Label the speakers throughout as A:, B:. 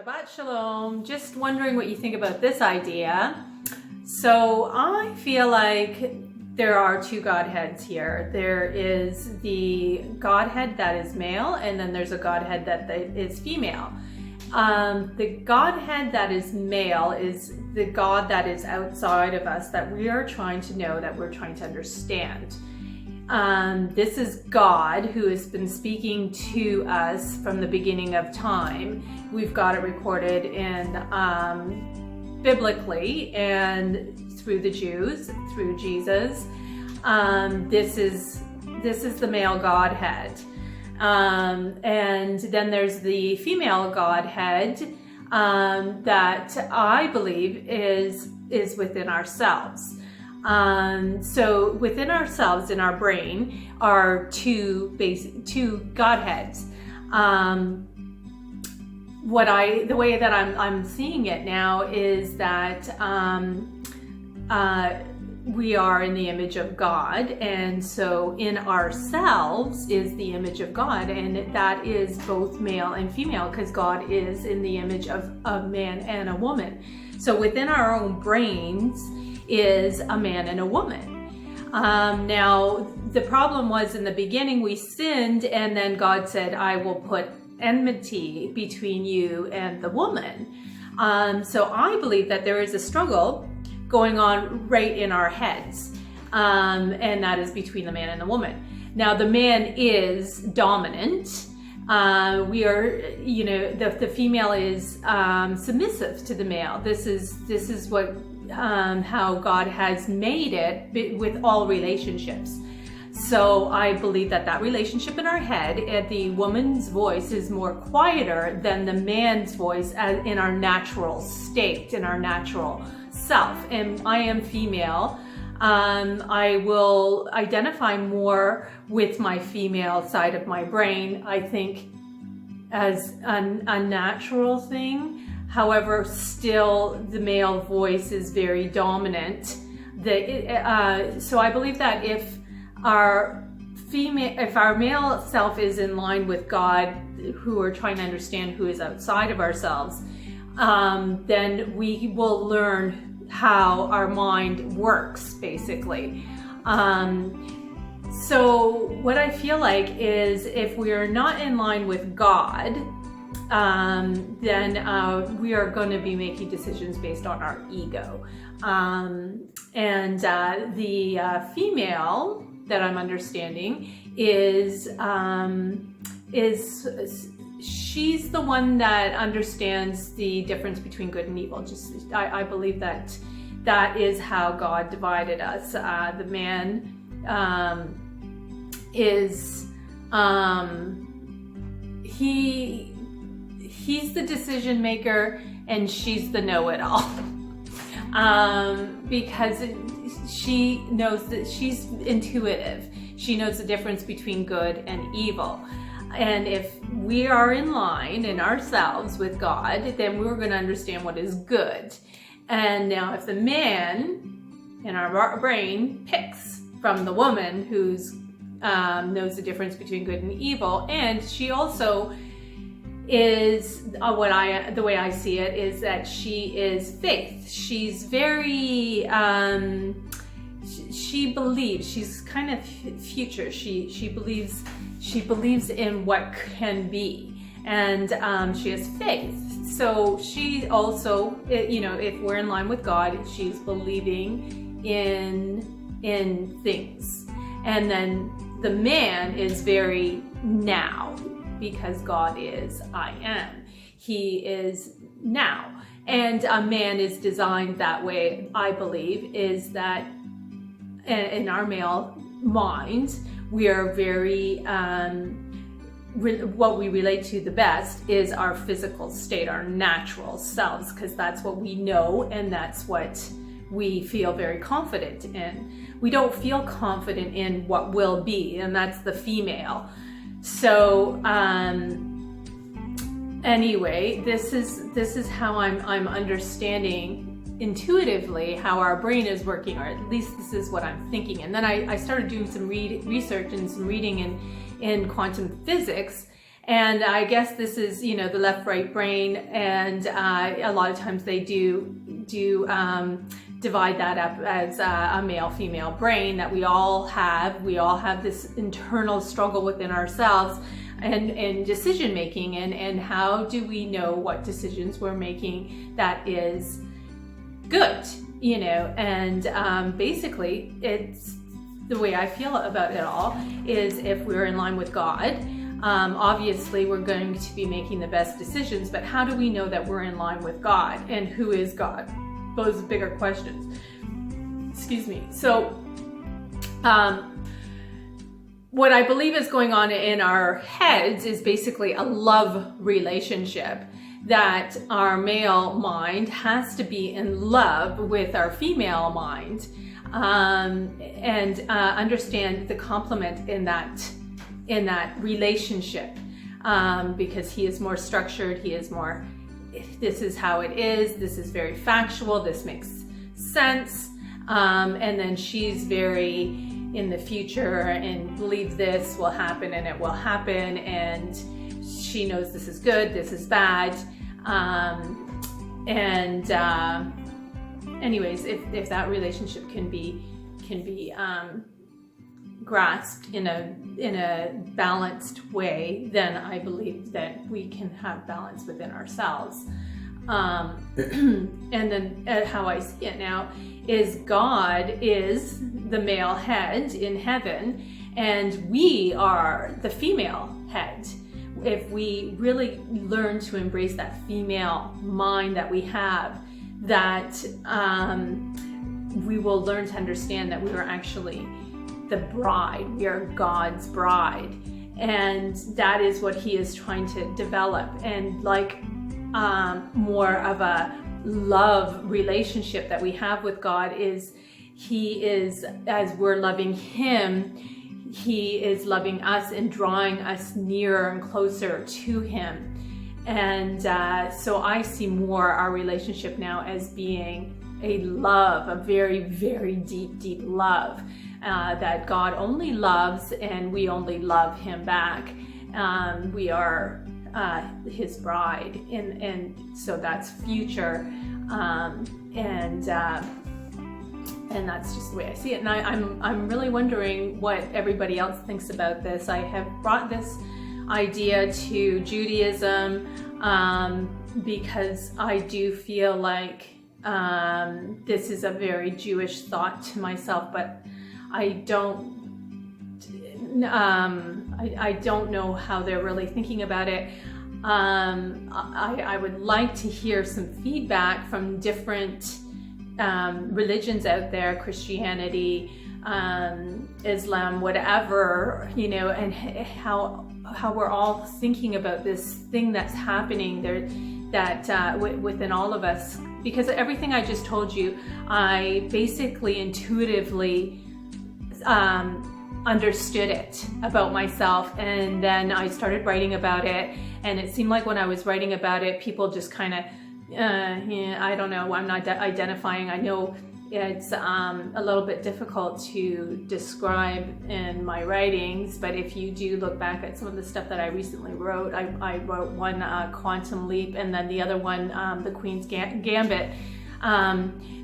A: Shabbat Shalom. Just wondering what you think about this idea. So I feel like there are two Godheads here. There is the Godhead that is male, and then there's a Godhead that is female. The Godhead that is male is the God that is outside of us, that we are trying to know, that we're trying to understand. This is God who has been speaking to us from the beginning of time. We've got it recorded in biblically and through the Jews, through Jesus. This is the male Godhead. And then there's the female Godhead that I believe is within ourselves. So within ourselves, in our brain, are two Godheads. The way that I'm seeing it now is that we are in the image of God, and so in ourselves is the image of God, and that is both male and female, because God is in the image of a man and a woman. So within our own brains is a man and a woman. Now, the problem was in the beginning we sinned, and then God said, I will put enmity between you and the woman. So I believe that there is a struggle going on right in our heads, and that is between the man and the woman. Now, the man is dominant. We are, the female is submissive to the male. This is what how God has made it with all relationships. So I believe that relationship in our head, the woman's voice is more quieter than the man's voice in our natural state, in our natural self. And I am female. I will identify more with my female side of my brain, I think, as a natural thing. However, still the male voice is very dominant. So I believe that if our male self is in line with God, who are trying to understand who is outside of ourselves, then we will learn how our mind works, basically. So what I feel like is, if we are not in line with God, then we are going to be making decisions based on our ego. The female that I'm understanding is she's the one that understands the difference between good and evil. I believe that is how God divided us. The man is he's the decision maker, and she's the know-it-all. Because she knows that she's intuitive. She knows the difference between good and evil. And if we are in line in ourselves with God, then we're going to understand what is good. And now if the man in our brain picks from the woman who's knows the difference between good and evil, and she also is the way I see it is that she is faith. She's very she believes. She's kind of future. She believes in what can be, and she has faith. So she also, if we're in line with God, she's believing in things. And then the man is very now, because God is I am. He is now. And a man is designed that way, I believe, is that in our male mind, we are very, what we relate to the best is our physical state, our natural selves, because that's what we know, and that's what we feel very confident in. We don't feel confident in what will be, and that's the female. So anyway, this is how I'm understanding intuitively how our brain is working, or at least this is what I'm thinking. And then I started doing some research and some reading in quantum physics, And I guess this is, the left-right brain, and a lot of times they do divide that up as a male-female brain that we all have. We all have this internal struggle within ourselves and decision making, and how do we know what decisions we're making that is good, and basically it's the way I feel about it all is if we're in line with God, obviously we're going to be making the best decisions, but how do we know that we're in line with God, and who is God? Those are bigger questions. Excuse me. So what I believe is going on in our heads is basically a love relationship, that our male mind has to be in love with our female mind, and understand the complement in that relationship, because he is more structured, he is more, this is how it is, this is very factual, this makes sense, and then she's very in the future and believes this will happen and it will happen, and she knows this is good, this is bad, anyways, if that relationship can be grasped in a balanced way, then I believe that we can have balance within ourselves. And then how I see it now is God is the male head in heaven, and we are the female head. If we really learn to embrace that female mind that we have, that we will learn to understand that we are actually the bride. We are God's bride, and that is what he is trying to develop, and like more of a love relationship that we have with God is he is, as we're loving him, he is loving us and drawing us nearer and closer to him. And so I see more our relationship now as being a love, a very, very deep, deep love, that God only loves and we only love him back. We are his bride, and so that's future, and that's just the way I see it. And I'm really wondering what everybody else thinks about this. I have brought this idea to Judaism because I do feel like this is a very Jewish thought to myself, but I don't know how they're really thinking about it. I would like to hear some feedback from different religions out there, Christianity, Islam, whatever, and how we're all thinking about this thing that's happening there, that within all of us. Because everything I just told you, I basically intuitively understood it about myself, and then I started writing about it, and it seemed like when I was writing about it, people just kind of I don't know, I'm not identifying. I know it's a little bit difficult to describe in my writings, but if you do look back at some of the stuff that I recently wrote, I wrote one, Quantum Leap, and then the other one, The Queen's Gambit,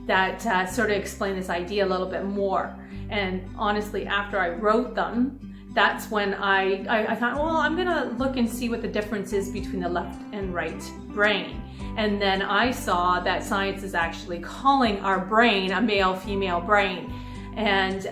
A: that sort of explain this idea a little bit more. And honestly, after I wrote them, that's when I thought, well, I'm gonna look and see what the difference is between the left and right brain. And then I saw that science is actually calling our brain a male-female brain, and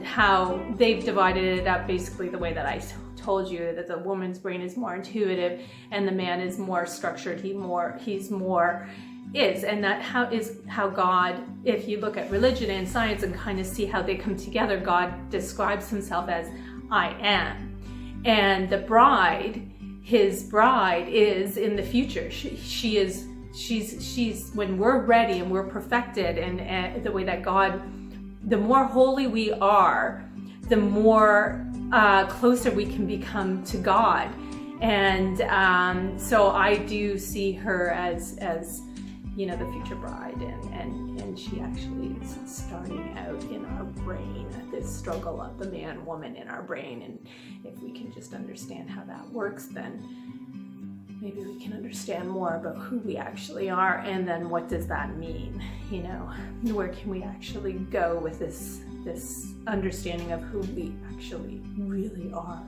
A: how they've divided it up basically the way that I told you, that the woman's brain is more intuitive and the man is more structured. He's more is, and that how God, if you look at religion and science and kind of see how they come together, God describes himself as I am. And the bride, his bride, is in the future. She's when we're ready and we're perfected, and the way that God, the more holy we are, the more closer we can become to God. And so I do see her as you know, the future bride, and she actually is starting out in our brain, this struggle of the man-woman in our brain. And if we can just understand how that works, then maybe we can understand more about who we actually are, and then what does that mean? You know, where can we actually go with this understanding of who we actually really are?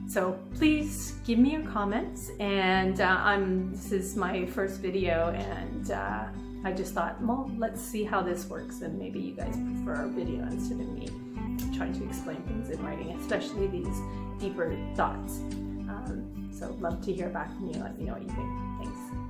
A: So please give me your comments, and this is my first video, and I just thought, well, let's see how this works, and maybe you guys prefer a video instead of me trying to explain things in writing, especially these deeper thoughts. So love to hear back from you. Let me know what you think. Thanks.